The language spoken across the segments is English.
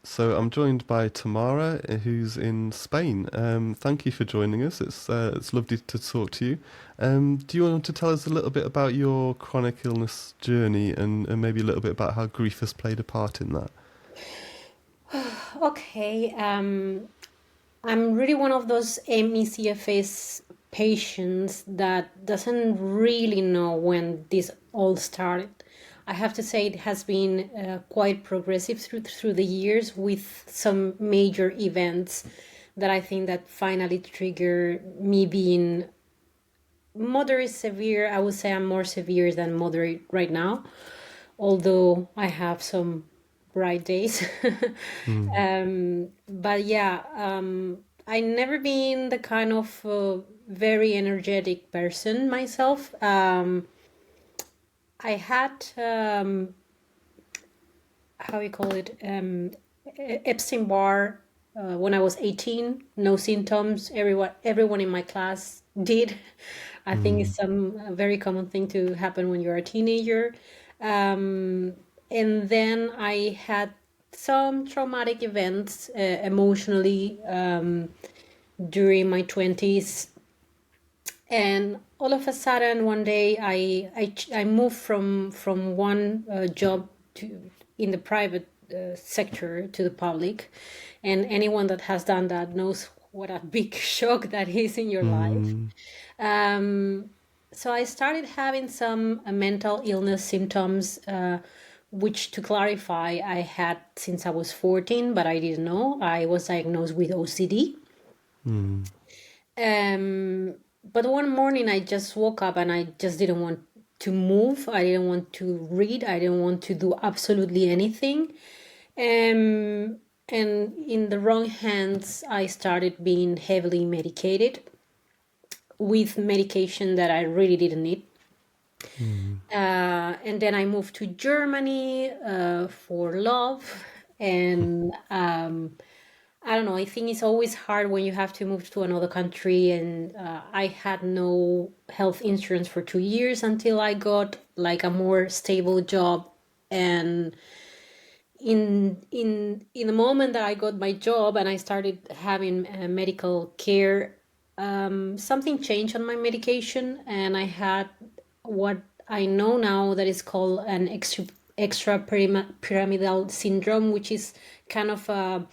So I'm joined by Tamara, who's in Spain. Thank you for joining us. It's lovely to talk to you. Do you want to tell us a little bit about your chronic illness journey and maybe a little bit about how grief has played a part in that? Okay, I'm really one of those MECFS patients that doesn't really know when this all started. I have to say it has been quite progressive through the years with some major events that I think that finally trigger me being moderate severe. I would say I'm more severe than moderate right now, although I have some bright days. Mm. But yeah, I never been the kind of very energetic person myself. I had how you call it Epstein Barr when I was 18. No symptoms. Everyone in my class did. I think Mm. it's some a very common thing to happen when you're a teenager. And then I had some traumatic events emotionally during my 20s, and all of a sudden one day I moved from one job to in the private sector to the public, and anyone that has done that knows what a big shock that is in your life. Mm. So I started having some mental illness symptoms, which, to clarify, I had since I was 14, but I didn't know. I was diagnosed with OCD. Mm. But one morning I just woke up and I just didn't want to move. I didn't want to read. I didn't want to do absolutely anything. And in the wrong hands, I started being heavily medicated with medication that I really didn't need. Mm. And then I moved to Germany for love. And I don't know, I think it's always hard when you have to move to another country. And I had no health insurance for 2 years until I got like a more stable job. And in the moment that I got my job and I started having medical care, something changed on my medication, and I had what I know now that is called an pyramidal syndrome, which is kind of an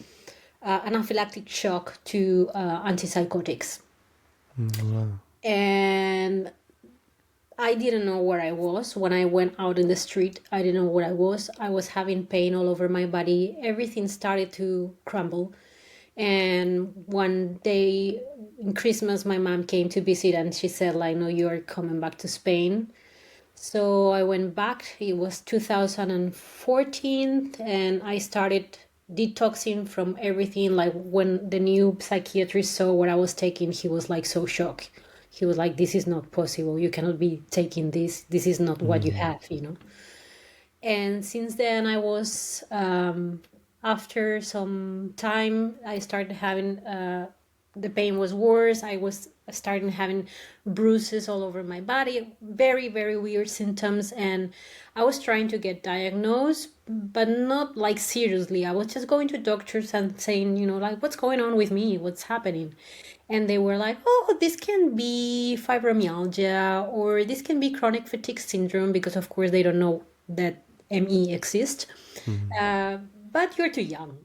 anaphylactic shock to antipsychotics. Mm. Wow. And I didn't know where I was when I went out in the street. I didn't know where I was. I was having pain all over my body. Everything started to crumble. And one day in Christmas, my mom came to visit and she said, like, no, you're coming back to Spain. So I went back. It was 2014, and I started detoxing from everything. Like when the new psychiatrist saw what I was taking, he was like so shocked. He was like, "This is not possible. You cannot be taking this. This is not what you Mm. have, you know." And since then, I was after some time, I started having the pain was worse. I was starting having bruises all over my body, very, very weird symptoms. And I was trying to get diagnosed, but not like seriously. I was just going to doctors and saying, like, what's going on with me? What's happening? And they were like, oh, this can be fibromyalgia or this can be chronic fatigue syndrome, because, of course, they don't know that ME exists. Mm. Uh, but you're too young.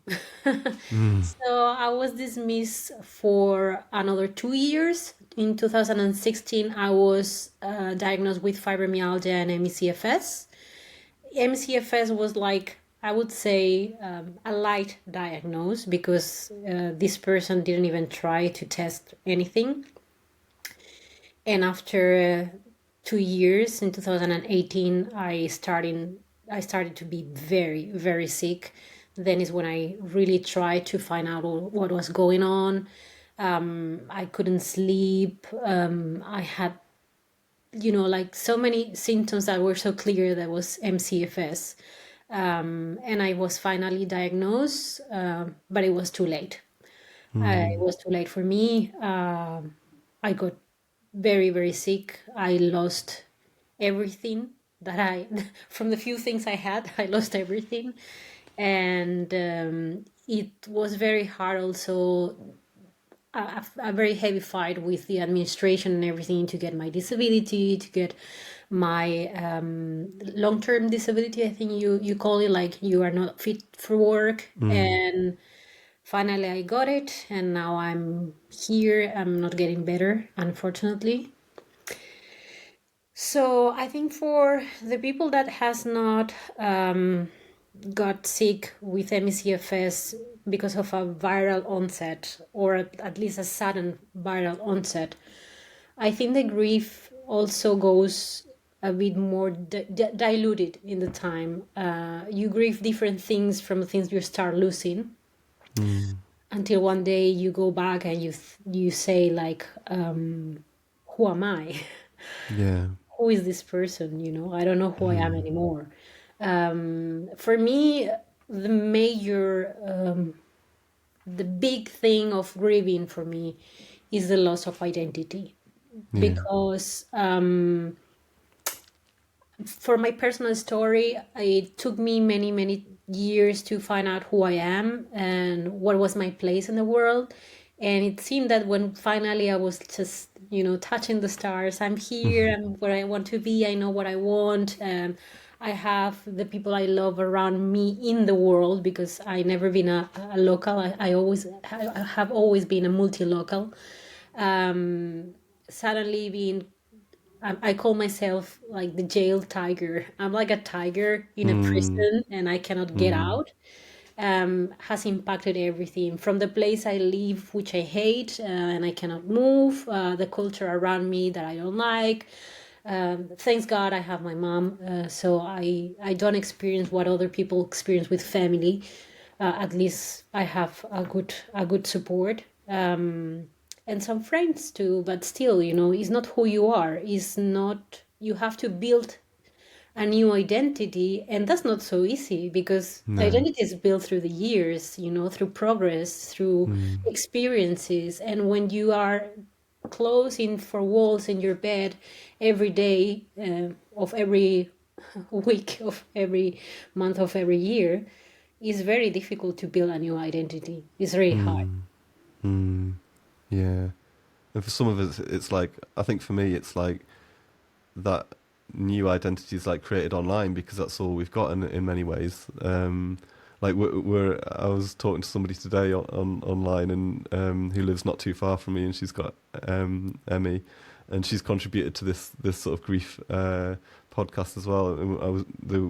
Mm. So I was dismissed for another 2 years. In 2016, I was diagnosed with fibromyalgia and ME/CFS. ME/CFS was like, I would say, a light diagnose, because this person didn't even try to test anything. And after 2 years, in 2018, I started to be very, very sick. Then is when I really tried to find out what was going on. I couldn't sleep. I had, like so many symptoms that were so clear that was MCFS. And I was finally diagnosed, but it was too late. It Mm. was too late for me. I got very, very sick. I lost everything that from the few things I had, I lost everything. And it was very hard also, a very heavy fight with the administration and everything to get my disability, to get my long-term disability. I think you call it, like you are not fit for work. Mm. And finally I got it, and now I'm here. I'm not getting better, unfortunately. So I think for the people that has not got sick with ME/CFS because of a viral onset, or at least a sudden viral onset, I think the grief also goes a bit more diluted in the time. You grieve different things from things you start losing, Mm. until one day you go back and you say, like, who am I? Yeah. Who is this person? I don't know who I am Mm. anymore. For me, the major the big thing of grieving for me is the loss of identity, Yeah. because for my personal story, it took me many, many years to find out who I am and what was my place in the world. And it seemed that when finally I was just, touching the stars, I'm here, I'm where I want to be, I know what I want. I have the people I love around me in the world, because I never been a local. I have always been a multi-local. Suddenly being I call myself like the jail tiger. I'm like a tiger in a Mm. prison and I cannot get Mm. out. Has impacted everything from the place I live, which I hate, and I cannot move, the culture around me that I don't like. Thanks God I have my mom, so I don't experience what other people experience with family. At least I have a good support. And some friends too, but still, it's not who you are. It's not, you have to build a new identity, and that's not so easy, because No. identity is built through the years, through progress, through Mm. experiences. And when you are closing four walls in your bed every day, of every week, of every month, of every year, it's very difficult to build a new identity. It's really hard. Mm. Mm. Yeah. And for some of us, it's like, I think for me, it's like that new identity is like created online because that's all we've got in many ways. Like I was talking to somebody today on online and who lives not too far from me, and she's got Emmy, and she's contributed to this sort of grief podcast as well. And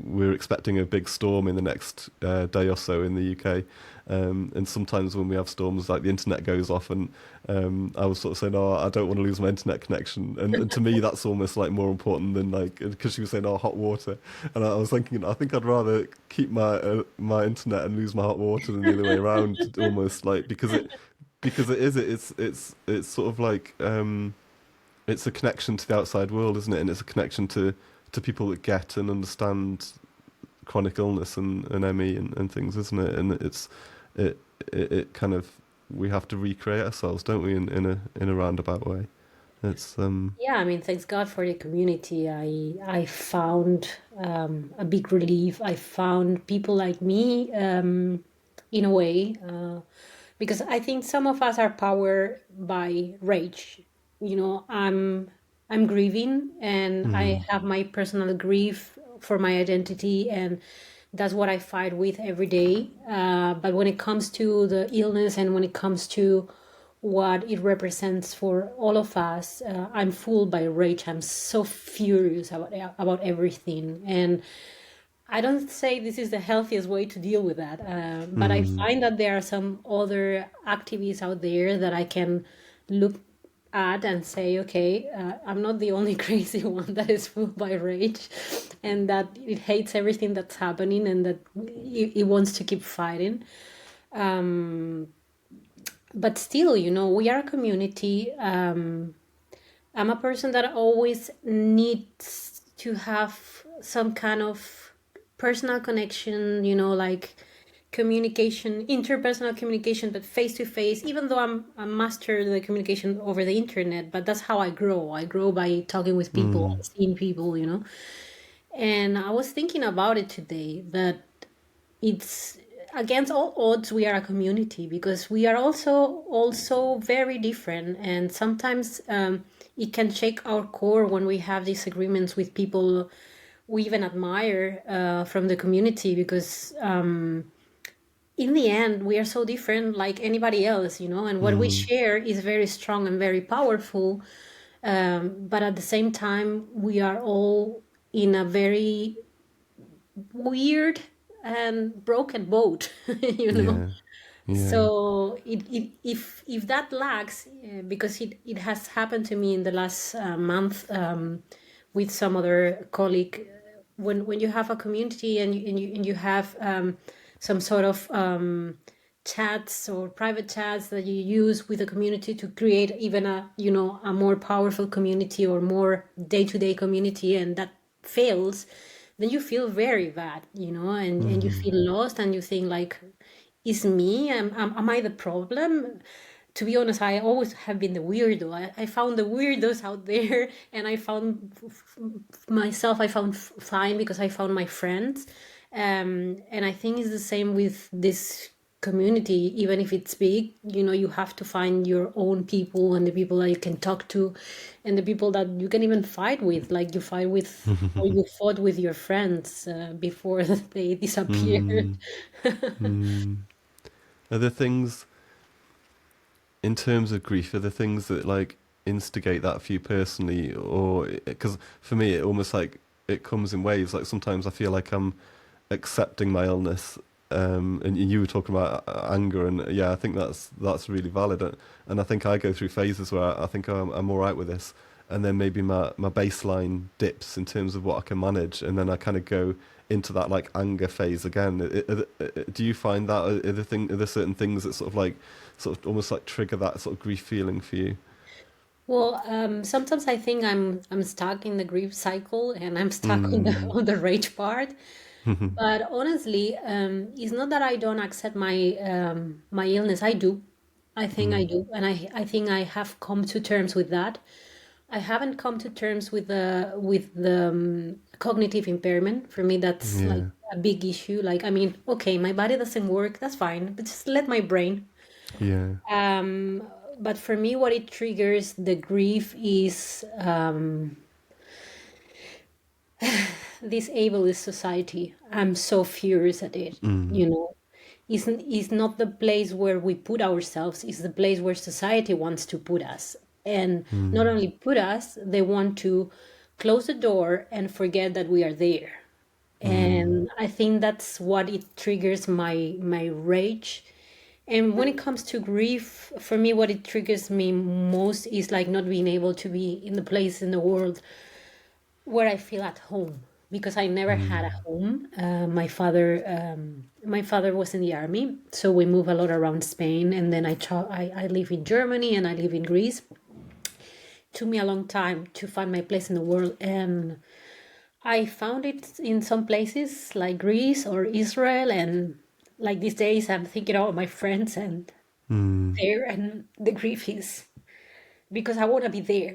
we're expecting a big storm in the next day or so in the UK. And sometimes when we have storms, like the internet goes off, and I was sort of saying, "Oh, I don't want to lose my internet connection." And to me, that's almost like more important than like, because she was saying, "Oh, hot water," and I was thinking, I think I'd rather keep my internet and lose my hot water than the other way around, almost like it's sort of like it's a connection to the outside world, isn't it? And it's a connection to people that get and understand chronic illness and ME and things, isn't it? And it kind of, we have to recreate ourselves, don't we, in a roundabout way. It's Yeah, I mean, thanks God for the community. I found a big relief. I found people like me, in a way, because I think some of us are powered by rage. I'm grieving, and I mm, have my personal grief for my identity, and that's what I fight with every day. But when it comes to the illness, and when it comes to what it represents for all of us, I'm full by rage. I'm so furious about everything, and I don't say this is the healthiest way to deal with that. But I mm, find that there are some other activists out there that I can look at and say, okay, I'm not the only crazy one that is full by rage, and that it hates everything that's happening, and that it wants to keep fighting. But still, we are a community. I'm a person that always needs to have some kind of personal connection, like communication, interpersonal communication, but face to face. Even though I master the communication over the internet, but that's how I grow. I grow by talking with people, mm, seeing people. And I was thinking about it today, that it's against all odds, we are a community because we are also very different, and sometimes it can shake our core when we have disagreements with people we even admire from the community, because in the end we are so different like anybody else, and what we Mm, share is very strong and very powerful. But at the same time, we are all in a very weird and broken boat, you know. yeah, yeah, So if that lacks, because it has happened to me in the last month, with some other colleague, when you have a community and you have some sort of chats or private chats that you use with the community to create even a more powerful community or more day-to-day community, and that fails, then you feel very bad, and you feel lost, and you think like, is me, am I the problem? To be honest, I always have been the weirdo. I found the weirdos out there, and I found myself, I found fine because I found my friends. And I think it's the same with this community. Even if it's big, you have to find your own people, and the people that you can talk to, and the people that you can even fight with, like you fight with, or you fought with your friends before they disappeared. mm, mm. Are there things in terms of grief? Are there things that like instigate that for you personally, or because for me it almost like it comes in waves. Like sometimes I feel like I'm accepting my illness. And you were talking about anger, and yeah, I think that's really valid. And I think I go through phases where I think I'm all right with this, and then maybe my baseline dips in terms of what I can manage, and then I kind of go into that like anger phase again. Do you find that are there certain things that sort of almost like trigger that sort of grief feeling for you? Well, sometimes I think I'm stuck in the grief cycle, and I'm stuck on the Mm. on the rage part. But honestly, it's not that I don't accept my illness. I do. I think I Mm. do, and I think I have come to terms with that. I haven't come to terms with the cognitive impairment. For me, that's like Yeah, a big issue. Like, I mean, okay, my body doesn't work. That's fine, but just let my brain. yeah. Um, but for me, what it triggers the grief is this ableist society. I'm so furious at it. Mm. You know, is not the place where we put ourselves. It's the place where society wants to put us, and not Mm. only put us, they want to close the door and forget that we are there. Mm. And I think that's what it triggers my rage. And when it comes to grief, for me, what it triggers me most is like not being able to be in the place in the world where I feel at home, because I never had a Mm. home. My father was in the army, so we move a lot around Spain, and then I live in Germany and I live in Greece. Took me a long time to find my place in the world, and I found it in some places like Greece or Israel, and like these days I'm thinking about my friends and Mm. there, and the grief is because I want to be there.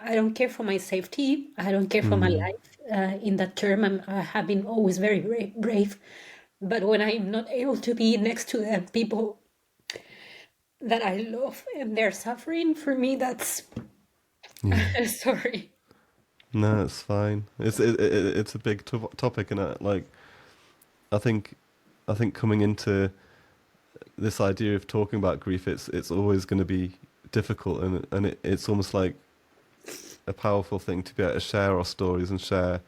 I don't care for my safety. I don't care for my Mm. life. In that term, I have been always very brave. But when I'm not able to be next to the people that I love and they're suffering, for me, that's Yeah. sorry. No, it's fine. It's a big topic, and like I think I think coming into this idea of talking about grief, it's always going to be difficult, and it's almost like a powerful thing to be able to share our stories and share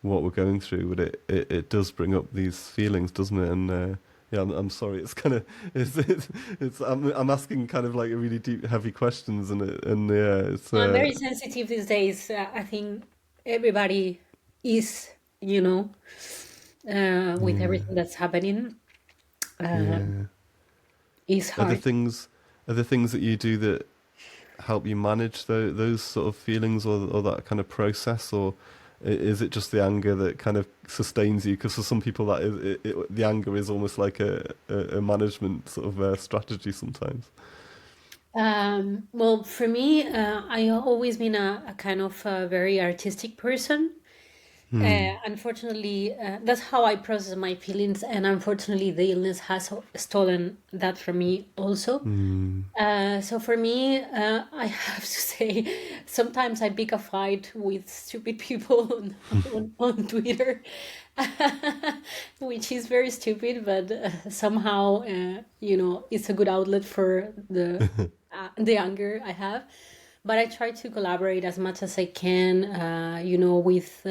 what we're going through. But it does bring up these feelings, doesn't it? And yeah, I'm sorry. It's kind of it's I'm asking kind of like a really deep, heavy questions, and yeah, it's I'm very sensitive these days. I think everybody is, you know, with yeah, everything that's happening, uh, yeah. is Are there hard. things are there things that you do that help you manage those sort of feelings, or that kind of process, or is it just the anger that kind of sustains you? Because for some people, that is the anger is almost like a management sort of strategy sometimes. Well, for me, I always been a kind of very artistic person. Unfortunately, that's how I process my feelings, and unfortunately, the illness has stolen that from me also. So for me, I have to say, sometimes I pick a fight with stupid people on Twitter, which is very stupid, but somehow, it's a good outlet for the anger I have. But I try to collaborate as much as I can, with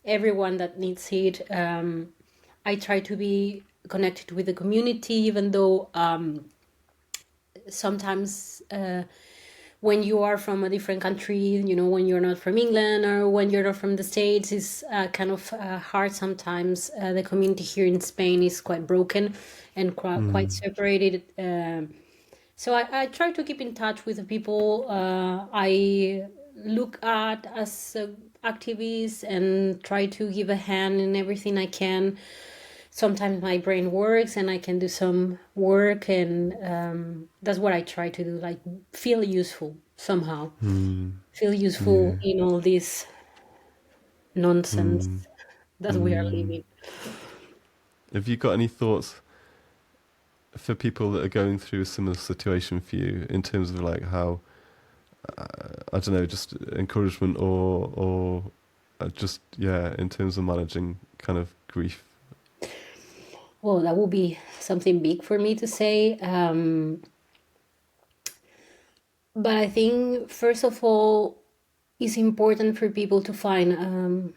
everyone that needs it. I try to be connected with the community, even though sometimes when you are from a different country, when you're not from England or when you're not from the States, it's kind of hard sometimes. The community here in Spain is quite broken and quite separated. So I try to keep in touch with the people I look at as activists and try to give a hand in everything I can. Sometimes my brain works and I can do some work, and that's what I try to do, like feel useful somehow, feel useful Yeah. in all this nonsense that we are living. Have you got any thoughts for people that are going through a similar situation for you in terms of like how I don't know, just encouragement or just yeah, in terms of managing kind of grief? Well, that would be something big for me to say. But I think, first of all, it's important for people to find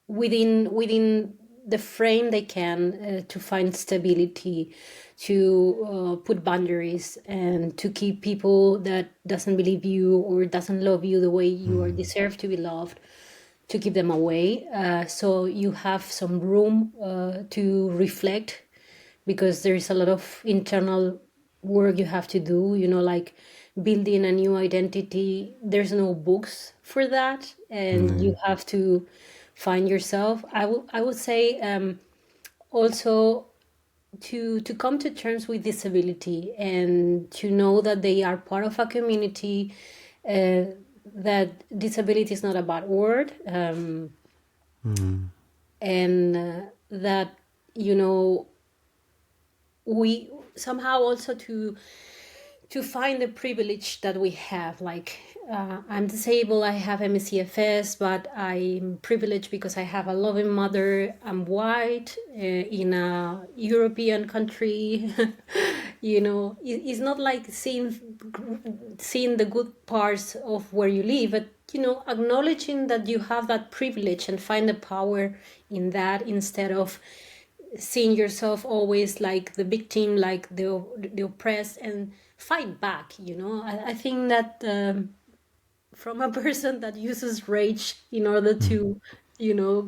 within the frame they can, to find stability, to put boundaries, and to keep people that doesn't believe you or doesn't love you the way you are deserve to be loved, to keep them away, so you have some room to reflect, because there is a lot of internal work you have to do, like building a new identity. There's no books for that, and you Yeah. have to find yourself. I would say, also, to come to terms with disability and to know that they are part of a community, uh, that disability is not a bad word, and that, you know we somehow also to find the privilege that we have. Like, I'm disabled, I have MCFS, but I'm privileged because I have a loving mother. I'm white, in a European country. It's not like seeing the good parts of where you live, but acknowledging that you have that privilege and find the power in that, instead of seeing yourself always like the victim, like the oppressed, and fight back. I think that, from a person that uses rage in order to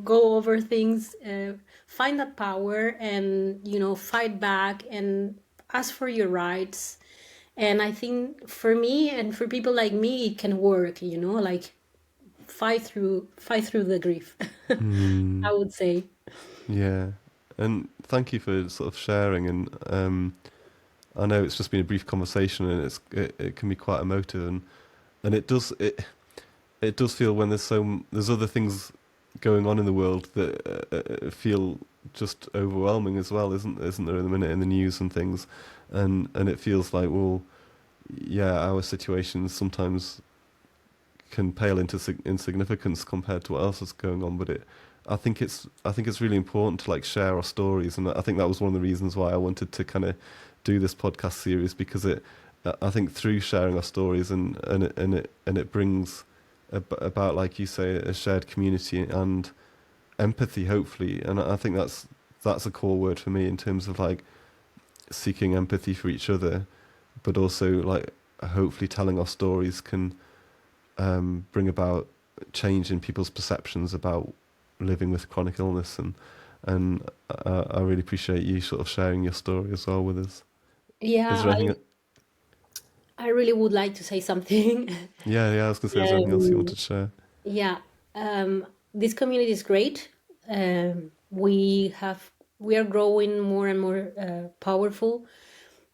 go over things, find that power, and fight back and ask for your rights. And I think for me and for people like me, it can work, like fight through the grief. I would say. Yeah. And thank you for sort of sharing. And I know it's just been a brief conversation, and it can be quite emotive, and it does feel when there's other things going on in the world that feel just overwhelming as well, isn't there, in the minute in the news and things, and it feels like, well, yeah, our situations sometimes can pale into insignificance compared to what else is going on. But I think it's really important to like share our stories, and I think that was one of the reasons why I wanted to kind of do this podcast series, because I think through sharing our stories and it brings about, like you say, a shared community and empathy, hopefully. And I think that's a core word for me in terms of like seeking empathy for each other, but also like hopefully telling our stories can bring about change in people's perceptions about living with chronic illness. And I really appreciate you sort of sharing your story as well with us. Is Yeah, there anything? I really would like to say something. Yeah, I was gonna say, is there anything else you um, wanted to share? yeah, this community is great. We are growing more and more powerful,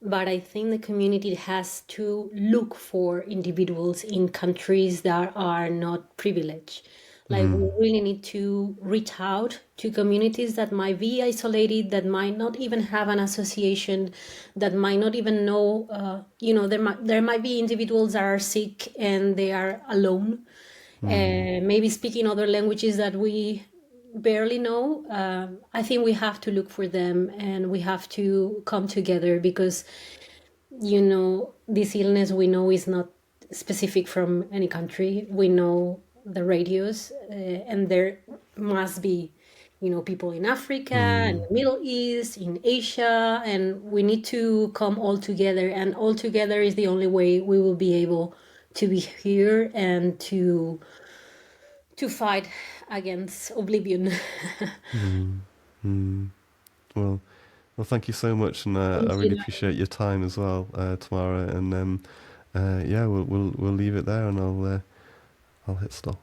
but I think the community has to look for individuals in countries that are not privileged. Like, we really need to reach out to communities that might be isolated, that might not even have an association, that might not even know, there might be individuals that are sick and they are alone, maybe speaking other languages that we barely know. I think we have to look for them and we have to come together because, this illness we know is not specific from any country. We know the radius, and there must be, people in Africa and the Middle East, in Asia, and we need to come all together. And all together is the only way we will be able to be here and to fight against oblivion. Well, well, thank you so much, and Thank I really you. appreciate your time as well, Tamara. And yeah, we'll leave it there, and I'll hit stop.